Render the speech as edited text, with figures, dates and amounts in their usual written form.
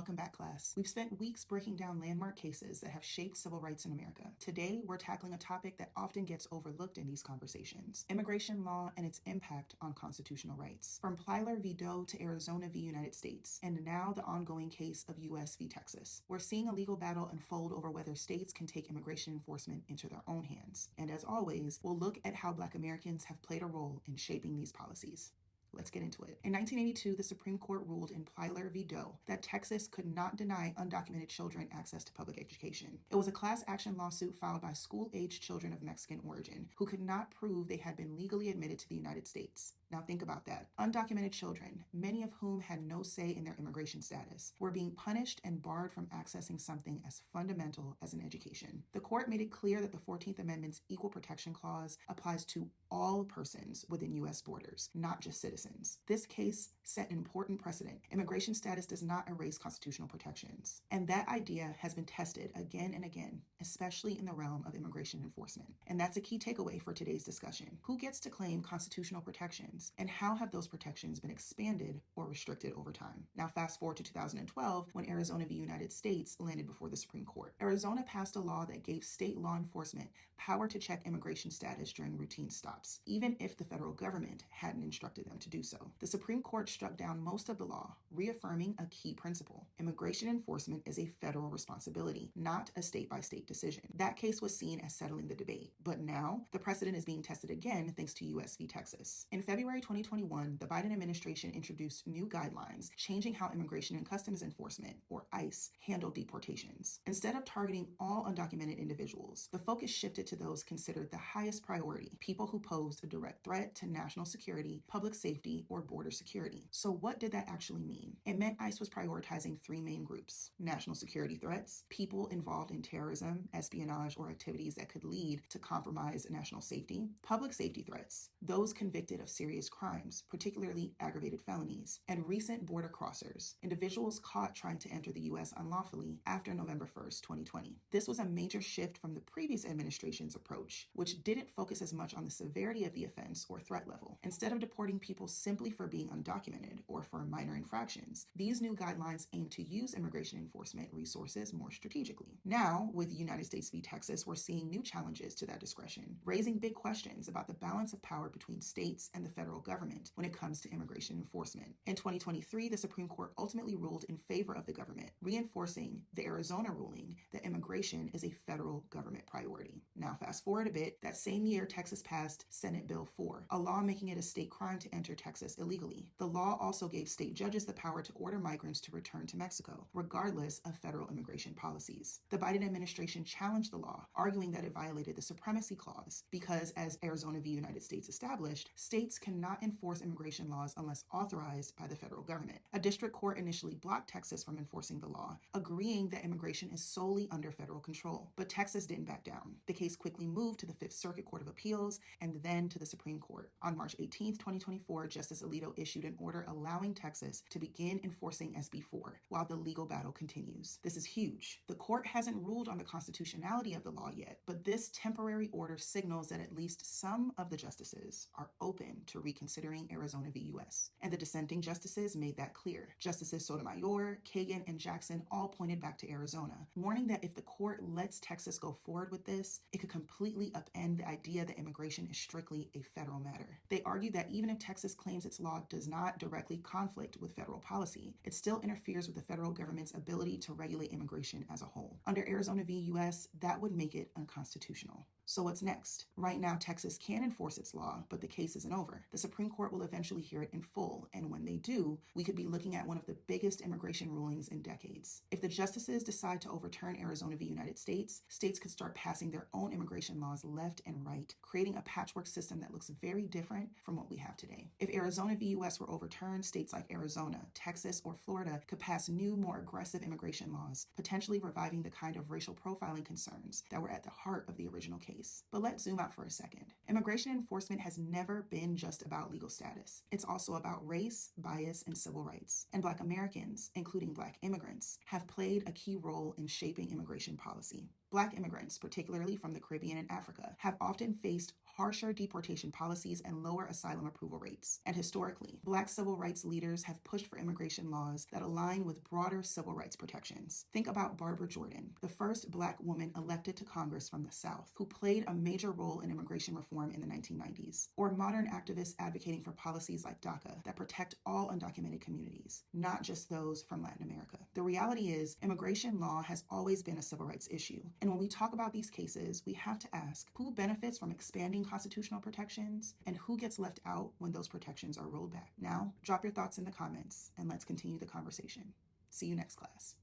Welcome back, class. We've spent weeks breaking down landmark cases that have shaped civil rights in America. Today, we're tackling a topic that often gets overlooked in these conversations: immigration law and its impact on constitutional rights. From Plyler v. Doe to Arizona v. United States, and now the ongoing case of U.S. v. Texas, we're seeing a legal battle unfold over whether states can take immigration enforcement into their own hands. And as always, we'll look at how Black Americans have played a role in shaping these policies. Let's get into it. In 1982, the Supreme Court ruled in Plyler v. Doe that Texas could not deny undocumented children access to public education. It was a class action lawsuit filed by school-aged children of Mexican origin who could not prove they had been legally admitted to the United States. Now think about that. Undocumented children, many of whom had no say in their immigration status, were being punished and barred from accessing something as fundamental as an education. The court made it clear that the 14th Amendment's Equal Protection Clause applies to all persons within U.S. borders, not just citizens. This case set an important precedent. Immigration status does not erase constitutional protections. And that idea has been tested again and again, especially in the realm of immigration enforcement. And that's a key takeaway for today's discussion. Who gets to claim constitutional protections, and how have those protections been expanded or restricted over time? Now fast forward to 2012, when Arizona v. United States landed before the Supreme Court. Arizona passed a law that gave state law enforcement power to check immigration status during routine stops, even if the federal government hadn't instructed them to do so. The Supreme Court struck down most of the law, reaffirming a key principle: immigration enforcement is a federal responsibility, not a state-by-state decision. That case was seen as settling the debate, but now the precedent is being tested again thanks to U.S. v. Texas. In February 2021, the Biden administration introduced new guidelines changing how Immigration and Customs Enforcement, or ICE, handle deportations. Instead of targeting all undocumented individuals, the focus shifted to those considered the highest priority: people who posed a direct threat to national security, public safety, or border security. So what did that actually mean? It meant ICE was prioritizing three main groups: national security threats, people involved in terrorism, espionage, or activities that could lead to compromise national safety; public safety threats, those convicted of serious crimes, particularly aggravated felonies; and recent border crossers, individuals caught trying to enter the U.S. unlawfully after November 1st, 2020. This was a major shift from the previous administration's approach, which didn't focus as much on the severity of the offense or threat level. Instead of deporting people simply for being undocumented or for minor infractions, these new guidelines aim to use immigration enforcement resources more strategically. Now, with United States v. Texas, we're seeing new challenges to that discretion, raising big questions about the balance of power between states and the federal government when it comes to immigration enforcement. In 2023, the Supreme Court ultimately ruled in favor of the government, reinforcing the Arizona ruling that immigration is a federal government priority. Now, fast forward a bit, that same year, Texas passed Senate Bill 4, a law making it a state crime to enter Texas illegally. The law also gave state judges the power to order migrants to return to Mexico, regardless of federal immigration policies. The Biden administration challenged the law, arguing that it violated the Supremacy Clause because, as Arizona v. United States established, states cannot enforce immigration laws unless authorized by the federal government. A district court initially blocked Texas from enforcing the law, agreeing that immigration is solely under federal control. But Texas didn't back down. The case quickly moved to the Fifth Circuit Court of Appeals and then to the Supreme Court. On March 18, 2024, Justice Alito issued an order allowing Texas to begin enforcing SB 4 while the legal battle continues. This is huge. The court hasn't ruled on the constitutionality of the law yet, but this temporary order signals that at least some of the justices are open to reconsidering Arizona v. U.S. And the dissenting justices made that clear. Justices Sotomayor, Kagan, and Jackson all pointed back to Arizona, warning that if the court lets Texas go forward with this, it could completely upend the idea that immigration is strictly a federal matter. They argue that even if Texas claims its law does not directly conflict with federal policy, it still interferes with the federal government's ability to regulate immigration as a whole. Under Arizona v. U.S., that would make it unconstitutional. So what's next? Right now, Texas can enforce its law, but the case isn't over. The Supreme Court will eventually hear it in full, and when they do, we could be looking at one of the biggest immigration rulings in decades. If the justices decide to overturn Arizona v. United States, states could start passing their own immigration laws left and right, creating a patchwork system that looks very different from what we have today. If Arizona v. U.S. were overturned, states like Arizona, Texas, or Florida could pass new, more aggressive immigration laws, potentially reviving the kind of racial profiling concerns that were at the heart of the original case. But let's zoom out for a second. Immigration enforcement has never been just about legal status. It's also about race, bias, and civil rights. And Black Americans, including Black immigrants, have played a key role in shaping immigration policy. Black immigrants, particularly from the Caribbean and Africa, have often faced harsher deportation policies and lower asylum approval rates. And historically, Black civil rights leaders have pushed for immigration laws that align with broader civil rights protections. Think about Barbara Jordan, the first Black woman elected to Congress from the South, who played a major role in immigration reform in the 1990s, or modern activists advocating for policies like DACA that protect all undocumented communities, not just those from Latin America. The reality is, immigration law has always been a civil rights issue. And when we talk about these cases, we have to ask who benefits from expanding constitutional protections and who gets left out when those protections are rolled back. Now, drop your thoughts in the comments and let's continue the conversation. See you next class.